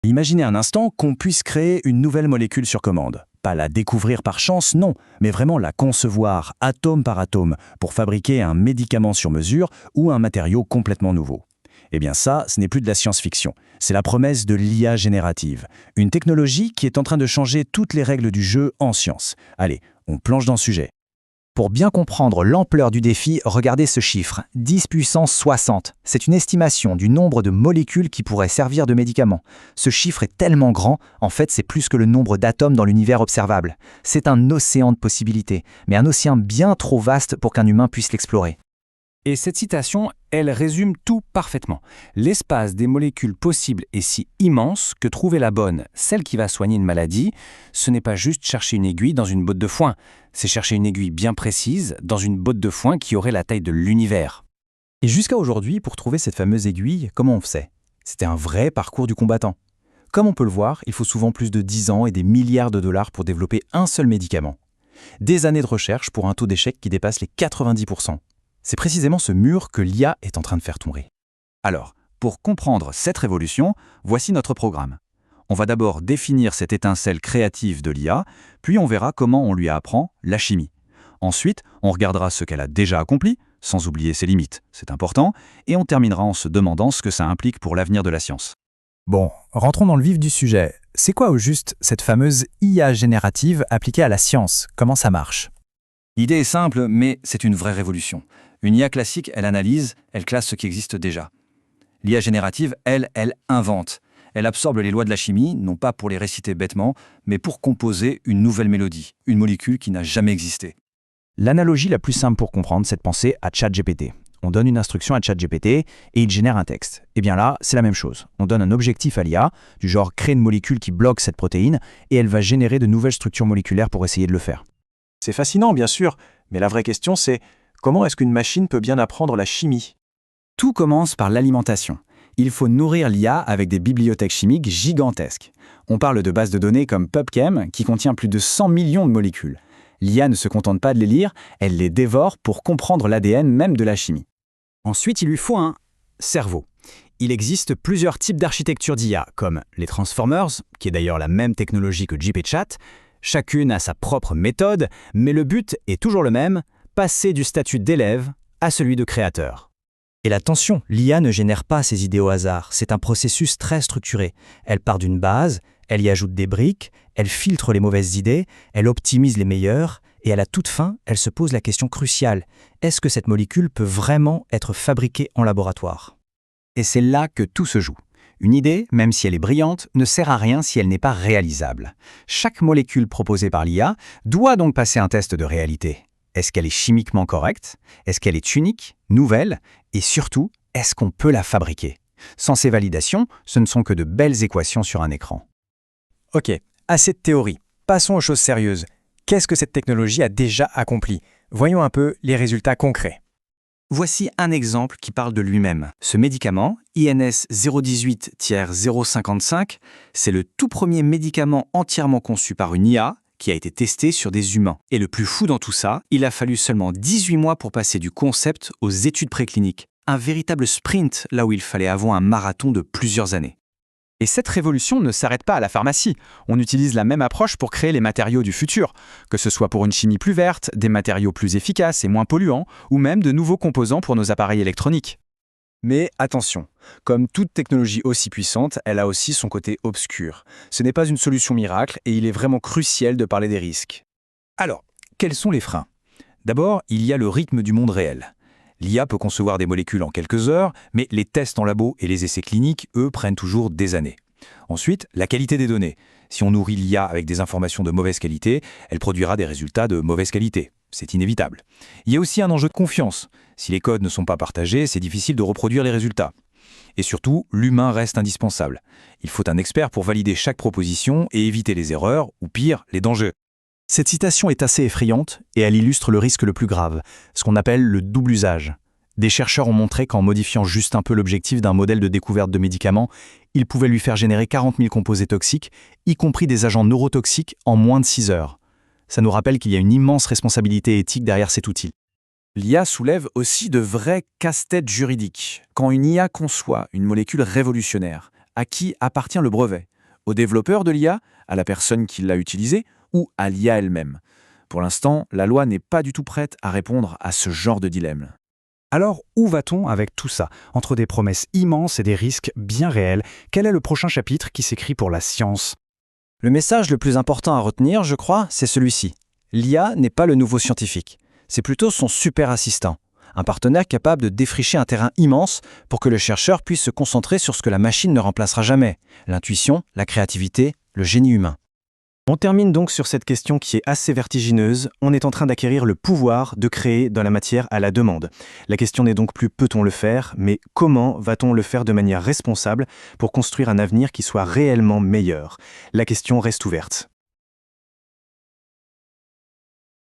Imaginez un instant qu'on puisse créer une nouvelle molécule sur commande. Pas la découvrir par chance, non, mais vraiment la concevoir atome par atome pour fabriquer un médicament sur mesure ou un matériau complètement nouveau. Eh bien ça, ce n'est plus de la science-fiction, c'est la promesse de l'IA générative, une technologie qui est en train de changer toutes les règles du jeu en science. Allez, on plonge dans le sujet. Pour bien comprendre l'ampleur du défi, regardez ce chiffre, 10 puissance 60. C'est une estimation du nombre de molécules qui pourraient servir de médicaments. Ce chiffre est tellement grand, en fait c'est plus que le nombre d'atomes dans l'univers observable. C'est un océan de possibilités, mais un océan bien trop vaste pour qu'un humain puisse l'explorer. Et cette citation, elle résume tout parfaitement. L'espace des molécules possibles est si immense que trouver la bonne, celle qui va soigner une maladie, ce n'est pas juste chercher une aiguille dans une botte de foin, c'est chercher une aiguille bien précise dans une botte de foin qui aurait la taille de l'univers. Et jusqu'à aujourd'hui, pour trouver cette fameuse aiguille, comment on faisait? C'était un vrai parcours du combattant. Comme on peut le voir, il faut souvent plus de 10 ans et des milliards de dollars pour développer un seul médicament. Des années de recherche pour un taux d'échec qui dépasse les 90%. C'est précisément ce mur que l'IA est en train de faire tomber. Alors, pour comprendre cette révolution, voici notre programme. On va d'abord définir cette étincelle créative de l'IA, puis on verra comment on lui apprend la chimie. Ensuite, on regardera ce qu'elle a déjà accompli, sans oublier ses limites, c'est important, et on terminera en se demandant ce que ça implique pour l'avenir de la science. Bon, rentrons dans le vif du sujet. C'est quoi au juste cette fameuse IA générative appliquée à la science? Comment ça marche? L'idée est simple, mais c'est une vraie révolution. Une IA classique, elle analyse, elle classe ce qui existe déjà. L'IA générative, elle invente. Elle absorbe les lois de la chimie, non pas pour les réciter bêtement, mais pour composer une nouvelle mélodie, une molécule qui n'a jamais existé. L'analogie la plus simple pour comprendre, c'est de penser à ChatGPT. On donne une instruction à ChatGPT et il génère un texte. Et bien là, c'est la même chose. On donne un objectif à l'IA, du genre créer une molécule qui bloque cette protéine, et elle va générer de nouvelles structures moléculaires pour essayer de le faire. C'est fascinant, bien sûr, mais la vraie question c'est comment est-ce qu'une machine peut bien apprendre la chimie? Tout commence par l'alimentation. Il faut nourrir l'IA avec des bibliothèques chimiques gigantesques. On parle de bases de données comme PubChem qui contient plus de 100 millions de molécules. L'IA ne se contente pas de les lire, elle les dévore pour comprendre l'ADN même de la chimie. Ensuite, il lui faut un cerveau. Il existe plusieurs types d'architecture d'IA, comme les Transformers, qui est d'ailleurs la même technologie que GPChat. Chacune a sa propre méthode, mais le but est toujours le même, passer du statut d'élève à celui de créateur. Et attention, l'IA ne génère pas ses idées au hasard, c'est un processus très structuré. Elle part d'une base, elle y ajoute des briques, elle filtre les mauvaises idées, elle optimise les meilleures, et à la toute fin, elle se pose la question cruciale, est-ce que cette molécule peut vraiment être fabriquée en laboratoire? Et c'est là que tout se joue. Une idée, même si elle est brillante, ne sert à rien si elle n'est pas réalisable. Chaque molécule proposée par l'IA doit donc passer un test de réalité. Est-ce qu'elle est chimiquement correcte? Est-ce qu'elle est unique, nouvelle? Et surtout, est-ce qu'on peut la fabriquer? Sans ces validations, ce ne sont que de belles équations sur un écran. Ok, assez de théorie. Passons aux choses sérieuses. Qu'est-ce que cette technologie a déjà accompli? Voyons un peu les résultats concrets. Voici un exemple qui parle de lui-même. Ce médicament, INS 018-055, c'est le tout premier médicament entièrement conçu par une IA qui a été testé sur des humains. Et le plus fou dans tout ça, il a fallu seulement 18 mois pour passer du concept aux études précliniques. Un véritable sprint là où il fallait avoir un marathon de plusieurs années. Et cette révolution ne s'arrête pas à la pharmacie. On utilise la même approche pour créer les matériaux du futur, que ce soit pour une chimie plus verte, des matériaux plus efficaces et moins polluants, ou même de nouveaux composants pour nos appareils électroniques. Mais attention, comme toute technologie aussi puissante, elle a aussi son côté obscur. Ce n'est pas une solution miracle et il est vraiment crucial de parler des risques. Alors, quels sont les freins? D'abord, il y a le rythme du monde réel. L'IA peut concevoir des molécules en quelques heures, mais les tests en labo et les essais cliniques, eux, prennent toujours des années. Ensuite, la qualité des données. Si on nourrit l'IA avec des informations de mauvaise qualité, elle produira des résultats de mauvaise qualité. C'est inévitable. Il y a aussi un enjeu de confiance. Si les codes ne sont pas partagés, c'est difficile de reproduire les résultats. Et surtout, l'humain reste indispensable. Il faut un expert pour valider chaque proposition et éviter les erreurs, ou pire, les dangers. Cette citation est assez effrayante et elle illustre le risque le plus grave, ce qu'on appelle le double usage. Des chercheurs ont montré qu'en modifiant juste un peu l'objectif d'un modèle de découverte de médicaments, ils pouvaient lui faire générer 40 000 composés toxiques, y compris des agents neurotoxiques, en moins de 6 heures. Ça nous rappelle qu'il y a une immense responsabilité éthique derrière cet outil. L'IA soulève aussi de vrais casse-têtes juridiques. Quand une IA conçoit une molécule révolutionnaire, À qui appartient le brevet? Au développeur de l'IA, à la personne qui l'a utilisé ou à l'IA elle-même? Pour l'instant, la loi n'est pas du tout prête à répondre à ce genre de dilemme. Alors, où va-t-on avec tout ça? Entre des promesses immenses et des risques bien réels, quel est le prochain chapitre qui s'écrit pour la science? Le message le plus important à retenir, je crois, c'est celui-ci. L'IA n'est pas le nouveau scientifique. C'est plutôt son super assistant. Un partenaire capable de défricher un terrain immense pour que le chercheur puisse se concentrer sur ce que la machine ne remplacera jamais. L'intuition, la créativité, le génie humain. On termine donc sur cette question qui est assez vertigineuse. On est en train d'acquérir le pouvoir de créer dans la matière à la demande. La question n'est donc plus peut-on le faire, mais comment va-t-on le faire de manière responsable pour construire un avenir qui soit réellement meilleur? La question reste ouverte.